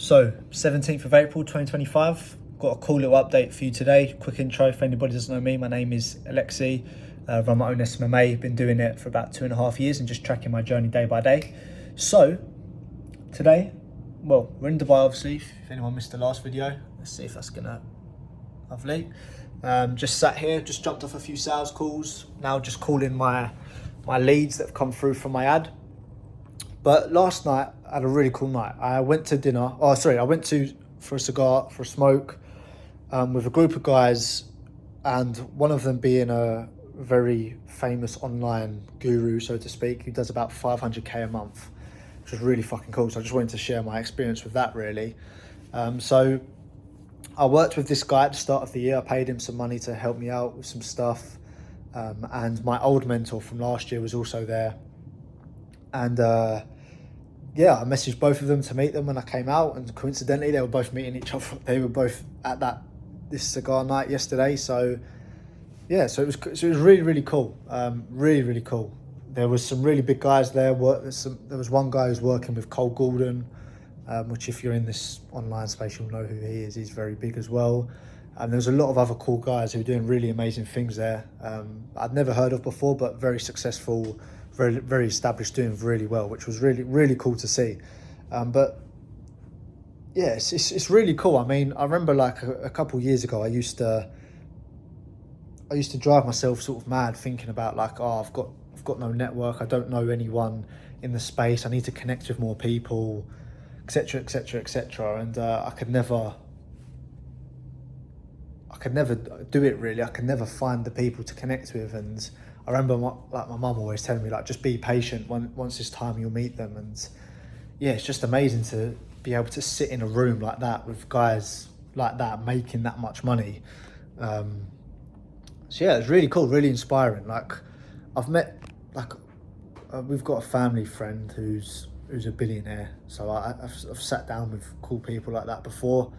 So, 17th of April 2025, got a cool little update for you today. Quick intro, if anybody doesn't know me, my name is Alexi. Run my own SMMA, been doing it for about 2.5 years and just tracking my journey day by day. So, today, well, we're in Dubai obviously, if anyone missed the last video. Let's see if that's gonna, lovely. Just sat here, just jumped off a few sales calls, now just calling my leads that have come through from my ad. But last night, I had a really cool night. I went to dinner. I went for a cigar, for a smoke, with a group of guys, and one of them being a very famous online guru, so to speak, who does about 500k a month, which was really fucking cool. So I just wanted to share my experience with that, really. So I worked with this guy at the start of the year. I paid him some money to help me out with some stuff. And my old mentor from last year was also there. And yeah, I messaged both of them to meet them when I came out, and coincidentally they were both meeting each other. They were both at this cigar night yesterday. So yeah, so it was really, really cool. Really cool. There was some really big guys there. There was one guy who's working with Cole Gordon, which if you're in this online space, you'll know who he is. He's very big as well. And there's a lot of other cool guys who are doing really amazing things there. I'd never heard of before, but very successful, very established, doing really well, which was really cool to see. But yeah, it's really cool. I mean, I remember like a couple of years ago, I used to drive myself sort of mad thinking about like, oh, I've got no network, I don't know anyone in the space, I need to connect with more people, etc. And I could never do it really. I could never find the people to connect with. And I remember my mum always telling me, like, just be patient. Once it's time, you'll meet them. And yeah, it's just amazing to be able to sit in a room like that with guys like that making that much money. So yeah, it's really cool, really inspiring. Like, I've met we've got a family friend who's a billionaire. So I've sat down with cool people like that before.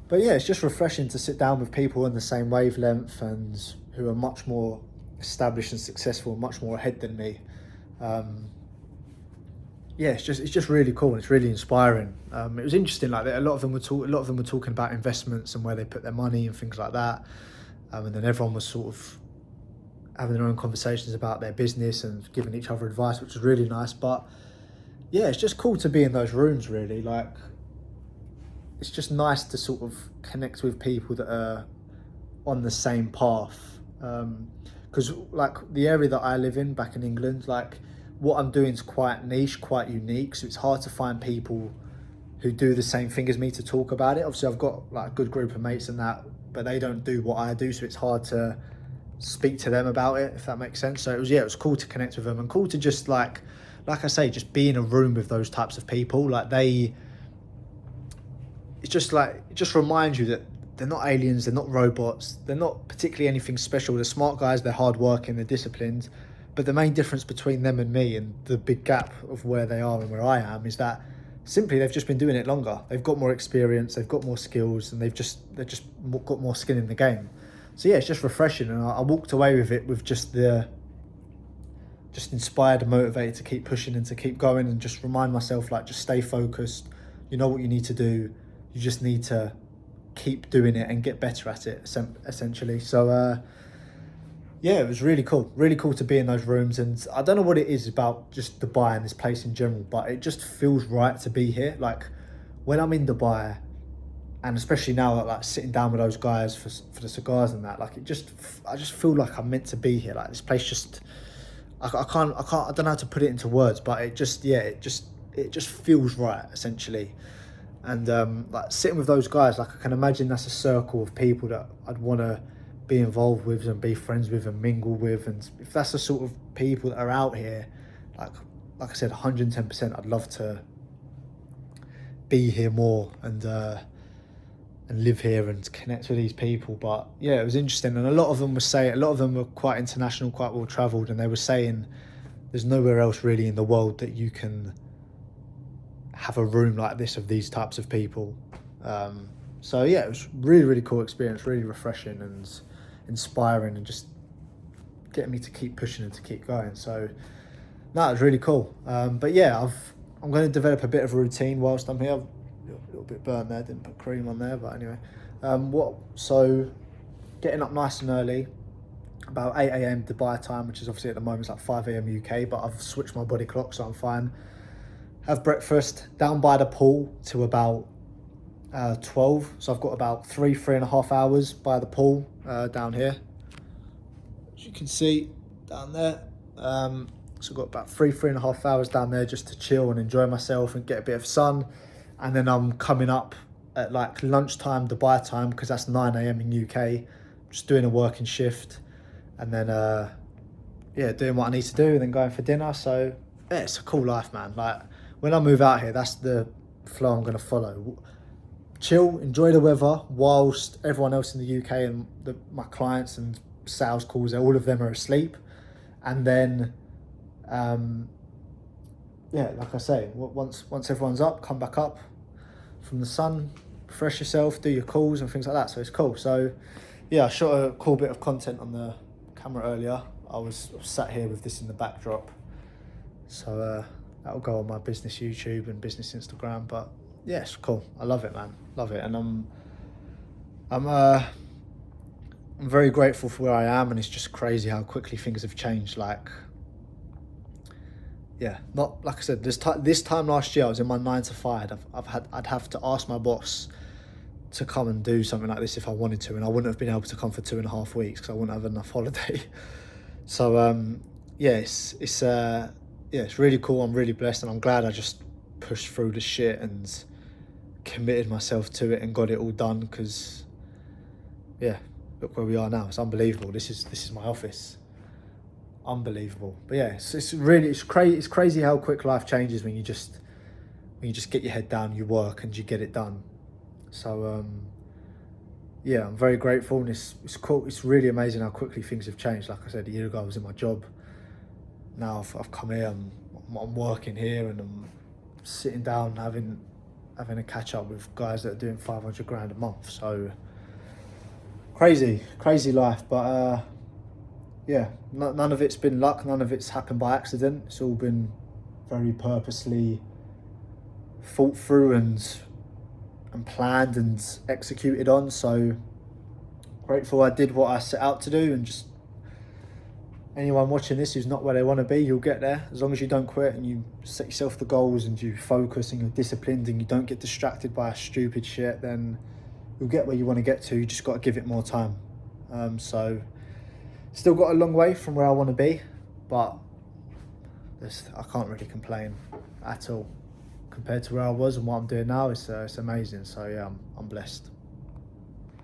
But yeah, it's just refreshing to sit down with people on the same wavelength and who are much more established and successful, much more ahead than me. Yeah, it's just really cool and it's really inspiring. It was interesting, like a lot of them were talking about investments and where they put their money and things like that. And then everyone was sort of having their own conversations about their business and giving each other advice, which was really nice. But yeah, it's just cool to be in those rooms, really. Like, it's just nice to sort of connect with people that are on the same path. Because like the area that I live in back in England, like what I'm doing is quite niche, quite unique. So it's hard to find people who do the same thing as me to talk about it. Obviously I've got like a good group of mates and that, but they don't do what I do. So it's hard to speak to them about it, if that makes sense. So it was cool to connect with them and cool to just like I say, just be in a room with those types of people. Like it just reminds you that they're not aliens, they're not robots, they're not particularly anything special. They're smart guys, they're hardworking, they're disciplined. But the main difference between them and me, and the big gap of where they are and where I am, is that simply they've just been doing it longer. They've got more experience, they've got more skills, and they've just got more skin in the game. So yeah, it's just refreshing, and I walked away with it with just inspired and motivated to keep pushing and to keep going, and just remind myself, like, just stay focused. You know what you need to do. You just need to keep doing it and get better at it, essentially. So yeah, it was really cool to be in those rooms. And I don't know what it is about just Dubai and this place in general, but it just feels right to be here. Like when I'm in Dubai, and especially now, like sitting down with those guys for the cigars and that, like I just feel like I'm meant to be here. Like this place just, I don't know how to put it into words, but it just feels right, essentially. And like sitting with those guys, like I can imagine that's a circle of people that I'd want to be involved with and be friends with and mingle with. And if that's the sort of people that are out here, like I said, 110%, I'd love to be here more and live here and connect with these people. But yeah, it was interesting. And a lot of them were quite international, quite well travelled, and they were saying there's nowhere else really in the world that you can have a room like this of these types of people. So yeah, it was really cool experience, really refreshing and inspiring, and just getting me to keep pushing and to keep going. So no, it was really cool. But yeah, I'm going to develop a bit of a routine whilst I'm here. little bit burnt there, didn't put cream on there, but anyway. So getting up nice and early, about 8 a.m. Dubai time, which is obviously at the moment it's like 5 a.m. UK, but I've switched my body clock, so I'm fine. Have breakfast down by the pool to about 12, so I've got about 3.5 hours by the pool down here, as you can see down there. So I've got about 3.5 hours down there just to chill and enjoy myself and get a bit of sun. And then I'm coming up at like lunchtime Dubai time, because that's 9 a.m. in UK, just doing a working shift, and then yeah, doing what I need to do and then going for dinner. So yeah, it's a cool life, man. Like when I move out here, that's the flow I'm going to follow. Chill, enjoy the weather whilst everyone else in the UK and my clients and sales calls, all of them are asleep. And then yeah, like I say, once everyone's up, come back up from the sun, refresh yourself, do your calls and things like that. So it's cool. So yeah, I shot a cool bit of content on the camera earlier. I was sat here with this in the backdrop, so that'll go on my business YouTube and business Instagram. But yeah, it's cool. I love it, man. Love it. And I'm very grateful for where I am, and it's just crazy how quickly things have changed. Like, yeah, not like I said, this time last year I was in my 9 to 5. I'd have to ask my boss to come and do something like this if I wanted to, and I wouldn't have been able to come for 2.5 weeks because I wouldn't have enough holiday. So yeah, it's really cool. I'm really blessed, and I'm glad I just pushed through the shit and committed myself to it and got it all done, because yeah, look where we are now. It's unbelievable. This is my office. Unbelievable. But yeah, it's crazy how quick life changes when you just get your head down, you work and you get it done. So yeah, I'm very grateful, and it's cool. It's really amazing how quickly things have changed. Like I said, a year ago I was in my job. Now I've come here, I'm working here, and I'm sitting down having a catch up with guys that are doing 500 grand a month. So crazy life. But yeah, none of it's been luck, none of it's happened by accident. It's all been very purposely thought through and planned and executed on. So grateful I did what I set out to do, and just anyone watching this who's not where they want to be, you'll get there. As long as you don't quit and you set yourself the goals and you focus and you're disciplined and you don't get distracted by stupid shit, then you'll get where you want to get to. You just got to give it more time. So still got a long way from where I want to be, but I can't really complain at all. Compared to where I was and what I'm doing now, it's amazing. So yeah, I'm blessed.